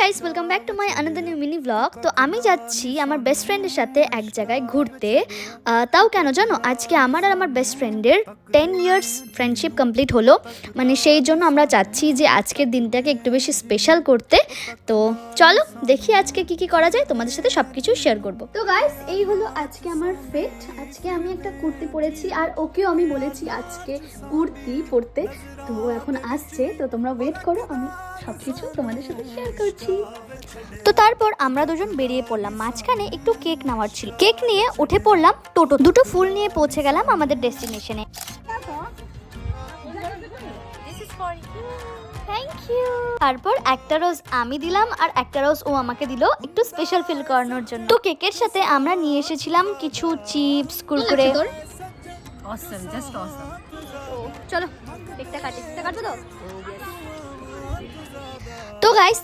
Guys, welcome back to my another new mini blog. তো আমি যাচ্ছি আমার বেস্ট ফ্রেন্ডের সাথে এক জায়গায় ঘুরতে। তাও কেন জানো, আজকে আমার আর আমার বেস্ট ফ্রেন্ডের 10 ইয়ার্স ফ্রেন্ডশিপ কমপ্লিট হলো। মানে সেই জন্য আমরা চাচ্ছি যে আজকের দিনটাকে একটু বেশি স্পেশাল করতে। তো চলো দেখি আজকে কি কি করা যায়, তোমাদের সাথে সব কিছু শেয়ার করবো। তো গাইস, এই হলো আজকে আমার ফিট। আজকে আমি একটা কুর্তি পরেছি আর ওকেও আমি বলেছি আজকে কুর্তি পরতে। তো এখন আসছে, তো তোমরা ওয়েট করো, আমি সব কিছু তোমাদের সাথে শেয়ার করছি। তো তারপর আমরা দুজন বেরিয়ে পড়লাম। মাঝখানে একটু কেক নেওয়ার ছিল, কেক নিয়ে উঠে পড়লাম টোটো। দুটো ফুল নিয়ে পৌঁছে গেলাম আমাদের ডেস্টিনেশনে। Thank you. তারপর একটা রোজ আমি দিলাম আর একটা রোজ ও আমাকে দিল একটু স্পেশাল ফিল করানোর জন্য। তো কেকের সাথে আমরা নিয়ে এসেছিলাম কিছু chips, Kurkure. Awesome, just awesome. চলো কেকটা কাটবো তো। তো গাইস